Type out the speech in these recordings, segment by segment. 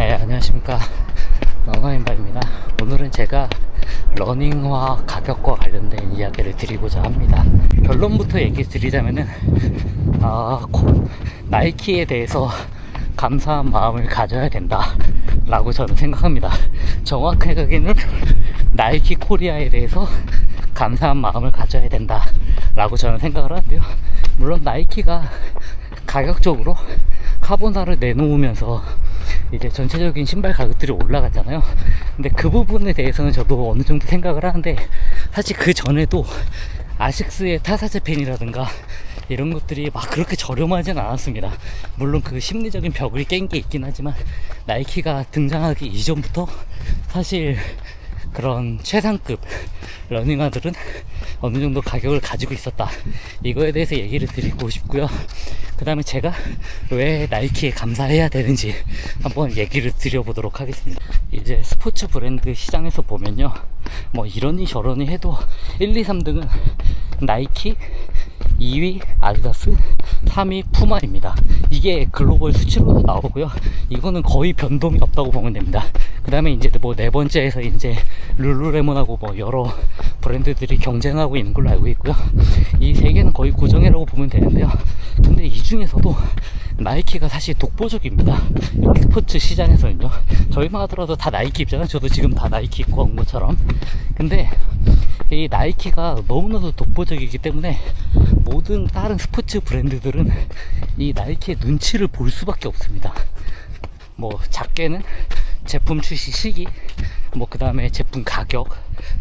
네, 안녕하십니까. 러너인바입니다. 오늘은 제가 러닝화 가격과 관련된 이야기를 드리고자 합니다. 결론부터 얘기 드리자면은, 나이키에 대해서 감사한 마음을 가져야 된다 라고 저는 생각합니다. 정확하게는 나이키 코리아에 대해서 감사한 마음을 가져야 된다 라고 저는 생각을 하는데요. 물론 나이키가 가격적으로 카본화를 내놓으면서 이제 전체적인 신발 가격들이 올라가잖아요. 근데 그 부분에 대해서는 저도 어느 정도 생각을 하는데, 사실 그 전에도 아식스의 타사제 펜이라든가 이런 것들이 막 그렇게 저렴하진 않았습니다. 물론 그 심리적인 벽을 깬 게 있긴 하지만, 나이키가 등장하기 이전부터 사실 그런 최상급 러닝화들은 어느 정도 가격을 가지고 있었다, 이거에 대해서 얘기를 드리고 싶고요. 그 다음에 제가 왜 나이키에 감사해야 되는지 한번 얘기를 드려보도록 하겠습니다. 이제 스포츠 브랜드 시장에서 보면요, 뭐 이러니 저러니 해도 1, 2, 3등은 나이키, 2위 아디다스, 3위 푸마입니다. 이게 글로벌 수치로도 나오고요. 이거는 거의 변동이 없다고 보면 됩니다. 그 다음에 이제 뭐 네 번째에서 이제 룰루레몬하고 뭐 여러 브랜드들이 경쟁하고 있는 걸로 알고 있고요. 이 세 개는 거의 고정이라고 보면 되는데요. 근데 이 중에서도 나이키가 사실 독보적입니다. 스포츠 시장에서는요. 저희만 하더라도 다 나이키 입잖아요. 저도 지금 다 나이키 입고 온 것처럼. 근데 이 나이키가 너무나도 독보적이기 때문에 모든 다른 스포츠 브랜드들은 이 나이키의 눈치를 볼 수밖에 없습니다. 뭐 작게는 제품 출시 시기, 뭐 그 다음에 제품 가격,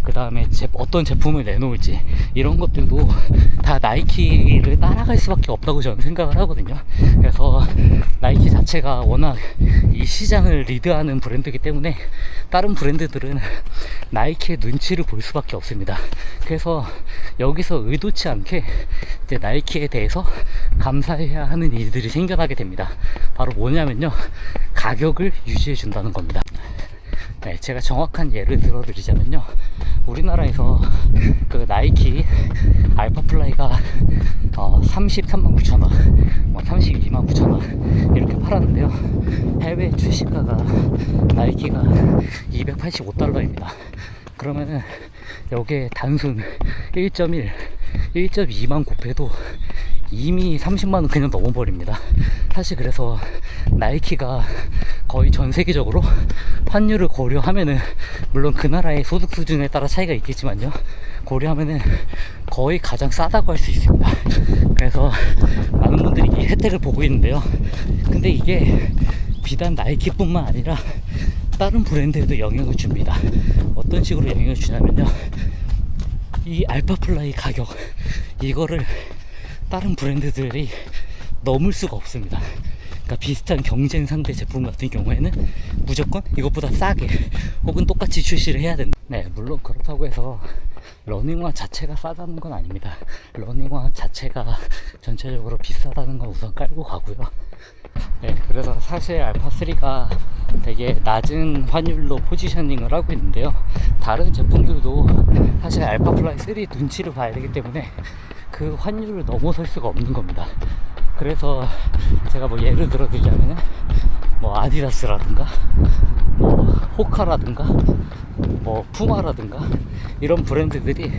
그 다음에 어떤 제품을 내놓을지, 이런 것들도 다 나이키를 따라갈 수밖에 없다고 저는 생각을 하거든요. 그래서 나이키 자체가 워낙 이 시장을 리드하는 브랜드이기 때문에 다른 브랜드들은 나이키의 눈치를 볼 수밖에 없습니다. 그래서 여기서 의도치 않게 이제 나이키에 대해서 감사해야 하는 일들이 생겨나게 됩니다. 바로 뭐냐면요, 가격을 유지해 준다는 겁니다. 네, 제가 정확한 예를 들어드리자면요, 우리나라에서 그 나이키 알파플라이가 33만 9천 원, 32만 9천 원 이렇게 팔았는데요, 해외 출시가가 나이키가 285달러입니다. 그러면은 여기에 단순 1.1, 1.2만 곱해도 이미 30만원 그냥 넘어버립니다. 사실 그래서 나이키가 거의 전 세계적으로 환율을 고려하면은, 물론 그 나라의 소득 수준에 따라 차이가 있겠지만요, 고려하면은 거의 가장 싸다고 할 수 있습니다. 그래서 많은 분들이 이 혜택을 보고 있는데요. 근데 이게 비단 나이키뿐만 아니라 다른 브랜드에도 영향을 줍니다. 어떤 식으로 영향을 주냐면요, 이 알파플라이 가격, 이거를 다른 브랜드들이 넘을 수가 없습니다. 그러니까 비슷한 경쟁 상대 제품 같은 경우에는 무조건 이것보다 싸게 혹은 똑같이 출시를 해야 된다. 네, 물론 그렇다고 해서 러닝화 자체가 싸다는 건 아닙니다. 러닝화 자체가 전체적으로 비싸다는 건 우선 깔고 가고요. 네, 그래서 사실 알파3가 되게 낮은 환율로 포지셔닝을 하고 있는데요, 다른 제품들도 사실 알파플라이 3 눈치를 봐야 되기 때문에 그 환율을 넘어설 수가 없는 겁니다. 그래서 제가 뭐 예를 들어 드리자면, 뭐 아디다스라든가 뭐 호카라든가 뭐 푸마라든가 이런 브랜드들이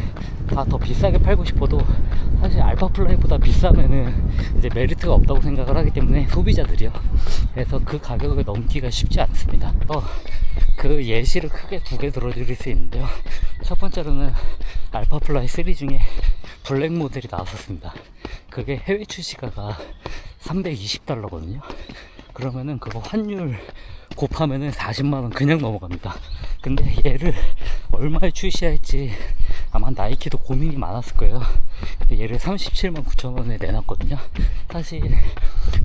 다 더 비싸게 팔고 싶어도 사실 알파플라이보다 비싸면은 이제 메리트가 없다고 생각을 하기 때문에, 소비자들이요. 그래서 그 가격을 넘기가 쉽지 않습니다. 그 예시를 크게 두 개 들어드릴 수 있는데요. 첫 번째로는 알파플라이 3 중에 블랙 모델이 나왔었습니다. 그게 해외 출시가가 320달러거든요. 그러면은 그거 환율 곱하면은 40만원 그냥 넘어갑니다. 근데 얘를 얼마에 출시할지 아마 나이키도 고민이 많았을 거예요. 근데 얘를 37만 9천 원에 내놨거든요. 사실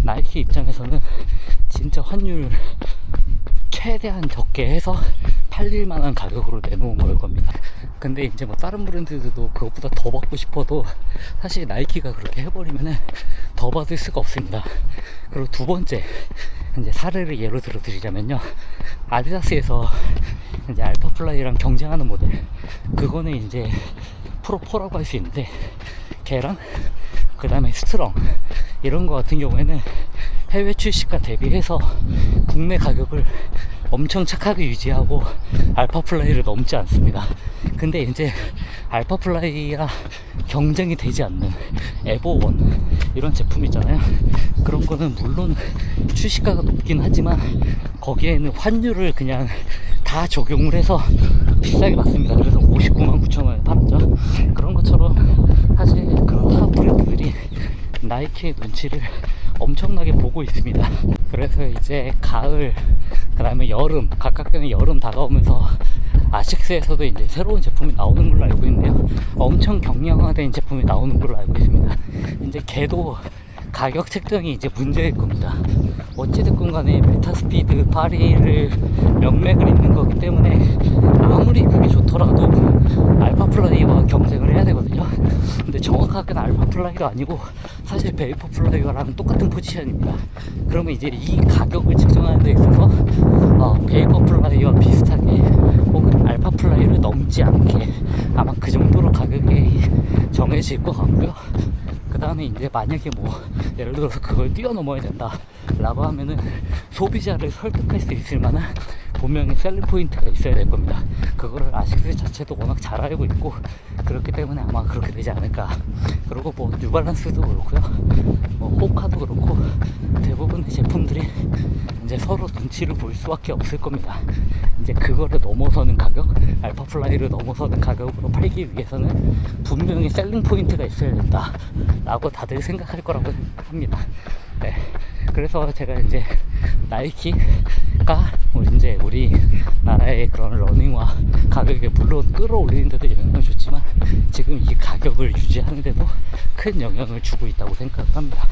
나이키 입장에서는 진짜 환율 최대한 적게 해서 팔릴 만한 가격으로 내놓은 걸 겁니다. 근데 이제 뭐 다른 브랜드들도 그것보다 더 받고 싶어도 사실 나이키가 그렇게 해버리면은 더 받을 수가 없습니다. 그리고 두 번째, 이제 사례를 예로 들어 드리자면요, 아디다스에서 이제 알파플라이랑 경쟁하는 모델, 그거는 이제 프로4라고 할 수 있는데, 걔랑 그 다음에 스트롱 이런 거 같은 경우에는 해외 출시가 대비해서 국내 가격을 엄청 착하게 유지하고 알파플라이를 넘지 않습니다. 근데 이제 알파플라이랑 경쟁이 되지 않는 에버원 이런 제품 있잖아요. 그런 거는 물론 출시가가 높긴 하지만 거기에는 환율을 그냥 다 적용을 해서 비싸게 받습니다. 그래서 59만 9천 원에 팔았죠. 그런 것처럼 사실 그런 타 브랜드들이 나이키의 눈치를 엄청나게 보고 있습니다. 그래서 이제 가을, 그 다음에 여름, 가깝게는 여름 다가오면서 아식스에서도 이제 새로운 제품이 나오는 걸로 알고 있는데요. 엄청 경량화된 제품이 나오는 걸로 알고 있습니다. 이제 걔도 가격 책정이 이제 문제일 겁니다. 어찌됐건 간에 메타스피드 파리를 명맥을 잇는 거기 때문에 아무리 그게 좋더라도 알파플라이와 경쟁을 해야 되거든요. 근데 정확하게는 알파플라이가 아니고 사실 베이퍼플라이와랑 똑같은 포지션입니다. 그러면 이제 이 가격을 측정하는 데 있어서 베이퍼플라이와 비슷하게 혹은 알파플라이를 넘지 않게 아마 그 정도로 가격이 정해질 것 같고요. 그 다음에 이제 만약에 뭐 예를 들어서 그걸 뛰어넘어야 된다 라고 하면은 소비자를 설득할 수 있을 만한 분명히 셀링 포인트가 있어야 될 겁니다. 그거를 아식스 자체도 워낙 잘 알고 있고 그렇기 때문에 아마 그렇게 되지 않을까. 그리고 뭐 뉴발란스도 그렇고요, 뭐 호카도 그렇고 대부분의 제품들이 이제 서로 눈치를 볼 수밖에 없을 겁니다. 이제 그거를 넘어서는 가격, 알파플라이를 넘어서는 가격으로 팔기 위해서는 분명히 셀링 포인트가 있어야 된다 라고 다들 생각할 거라고 생각합니다. 네. 그래서 제가 이제 나이키가 이제 우리나라의 그런 러닝화 가격에 물론 끌어올리는 데도 영향을 줬지만 지금 이 가격을 유지하는 데도 큰 영향을 주고 있다고 생각합니다.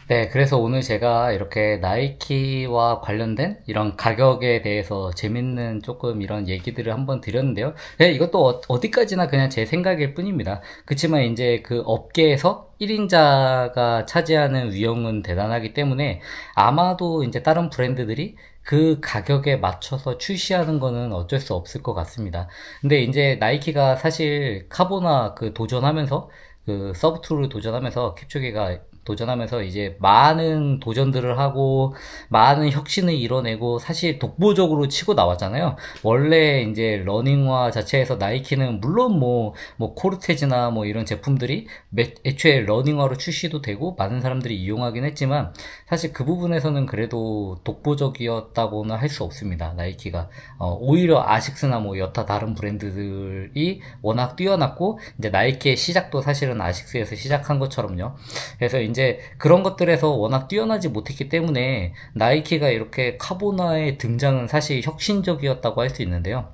네, 그래서 오늘 제가 이렇게 나이키와 관련된 이런 가격에 대해서 재밌는 조금 이런 얘기들을 한번 드렸는데요. 네, 이것도 어디까지나 그냥 제 생각일 뿐입니다. 그치만 이제 그 업계에서 1인자가 차지하는 위험은 대단하기 때문에 아마도 이제 다른 브랜드들이 그 가격에 맞춰서 출시하는 거는 어쩔 수 없을 것 같습니다. 근데 이제 나이키가 사실 카보나 그 도전하면서 그 서브2를 도전하면서 캡초게가 도전하면서 이제 많은 도전들을 하고 많은 혁신을 이뤄내고 사실 독보적으로 치고 나왔잖아요. 원래 이제 러닝화 자체에서 나이키는 물론 뭐 코르테즈나 뭐 이런 제품들이 애초에 러닝화로 출시도 되고 많은 사람들이 이용하긴 했지만 사실 그 부분에서는 그래도 독보적이었다고는 할 수 없습니다. 나이키가 오히려 아식스나 뭐 여타 다른 브랜드들이 워낙 뛰어났고 이제 나이키의 시작도 사실은 아식스에서 시작한 것처럼요. 그래서 이제 그런 것들에서 워낙 뛰어나지 못했기 때문에 나이키가 이렇게 카보나의 등장은 사실 혁신적이었다고 할 수 있는데요.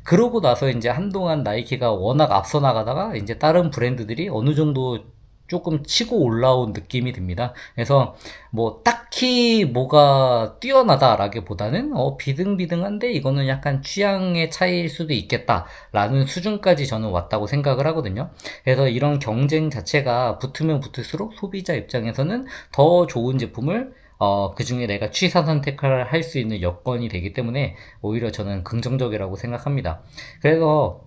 그러고 나서 이제 한동안 나이키가 워낙 앞서 나가다가 이제 다른 브랜드들이 어느 정도 조금 치고 올라온 느낌이 듭니다. 그래서 뭐 딱히 뭐가 뛰어나다라기보다는 비등비등한데 이거는 약간 취향의 차이일 수도 있겠다라는 수준까지 저는 왔다고 생각을 하거든요. 그래서 이런 경쟁 자체가 붙으면 붙을수록 소비자 입장에서는 더 좋은 제품을 그 중에 내가 취사 선택을 할 수 있는 여건이 되기 때문에 오히려 저는 긍정적이라고 생각합니다. 그래서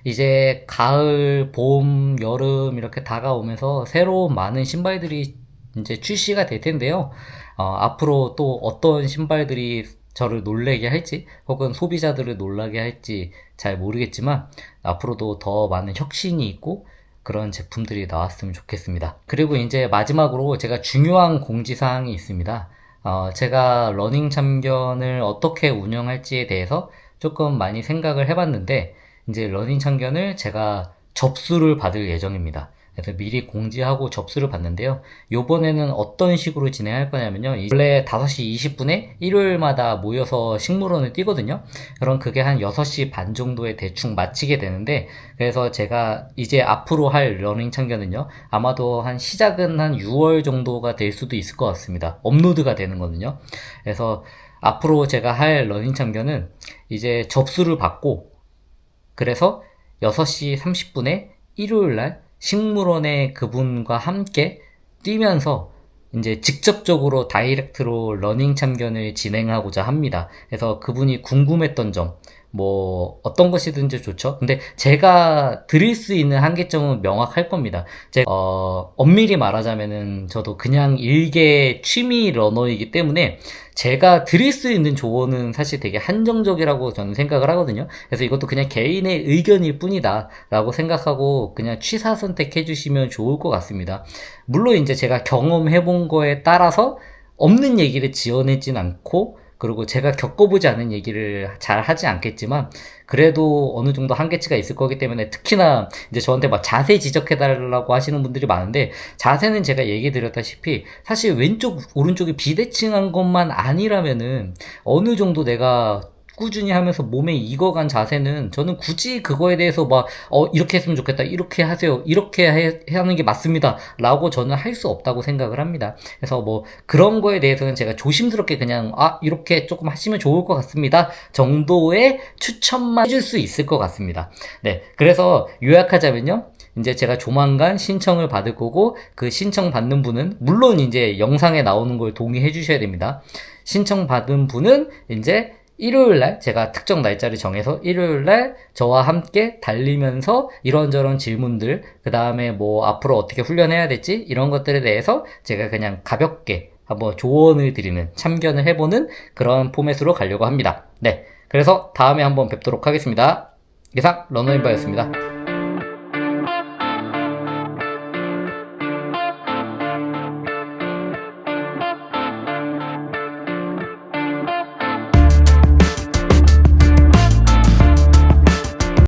이제 가을, 봄, 여름 이렇게 다가오면서 새로운 많은 신발들이 이제 출시가 될 텐데요. 앞으로 또 어떤 신발들이 저를 놀라게 할지 혹은 소비자들을 놀라게 할지 잘 모르겠지만 앞으로도 더 많은 혁신이 있고 그런 제품들이 나왔으면 좋겠습니다. 그리고 이제 마지막으로 제가 중요한 공지사항이 있습니다. 제가 러닝 참견을 어떻게 운영할지에 대해서 조금 많이 생각을 해봤는데 이제 러닝 참견을 제가 접수를 받을 예정입니다. 그래서 미리 공지하고 접수를 받는데요. 요번에는 어떤 식으로 진행할 거냐면요. 원래 5시 20분에 일요일마다 모여서 식물원을 뛰거든요. 그럼 그게 한 6시 반 정도에 대충 마치게 되는데 그래서 제가 이제 앞으로 할 러닝 참견은요. 아마도 한 시작은 한 6월 정도가 될 수도 있을 것 같습니다. 업로드가 되는 거는요. 그래서 앞으로 제가 할 러닝 참견은 이제 접수를 받고 그래서 6시 30분에 일요일날 식물원에 그분과 함께 뛰면서 이제 직접적으로 다이렉트로 러닝 참견을 진행하고자 합니다. 그래서 그분이 궁금했던 점, 뭐 어떤 것이든지 좋죠. 근데 제가 드릴 수 있는 한계점은 명확할 겁니다. 엄밀히 말하자면은 저도 그냥 일개 취미 러너이기 때문에 제가 드릴 수 있는 조언은 사실 되게 한정적이라고 저는 생각을 하거든요. 그래서 이것도 그냥 개인의 의견일 뿐이다 라고 생각하고 그냥 취사 선택해 주시면 좋을 것 같습니다. 물론 이제 제가 경험해 본 거에 따라서 없는 얘기를 지어내진 않고, 그리고 제가 겪어보지 않은 얘기를 잘 하지 않겠지만, 그래도 어느 정도 한계치가 있을 거기 때문에, 특히나 이제 저한테 막 자세 지적해달라고 하시는 분들이 많은데, 자세는 제가 얘기 드렸다시피, 사실 왼쪽, 오른쪽이 비대칭한 것만 아니라면은, 어느 정도 내가 꾸준히 하면서 몸에 익어간 자세는 저는 굳이 그거에 대해서 막 이렇게 했으면 좋겠다, 이렇게 하세요, 이렇게 하는 게 맞습니다 라고 저는 할 수 없다고 생각을 합니다. 그래서 뭐 그런 거에 대해서는 제가 조심스럽게 그냥 이렇게 조금 하시면 좋을 것 같습니다 정도의 추천만 해줄 수 있을 것 같습니다. 네, 그래서 요약하자면요, 이제 제가 조만간 신청을 받을 거고, 그 신청 받는 분은 물론 이제 영상에 나오는 걸 동의해 주셔야 됩니다. 신청 받은 분은 이제 일요일날, 제가 특정 날짜를 정해서 일요일날 저와 함께 달리면서 이런저런 질문들, 그 다음에 뭐 앞으로 어떻게 훈련해야 될지 이런 것들에 대해서 제가 그냥 가볍게 한번 조언을 드리는, 참견을 해보는 그런 포맷으로 가려고 합니다. 네, 그래서 다음에 한번 뵙도록 하겠습니다. 이상 러너인바였습니다.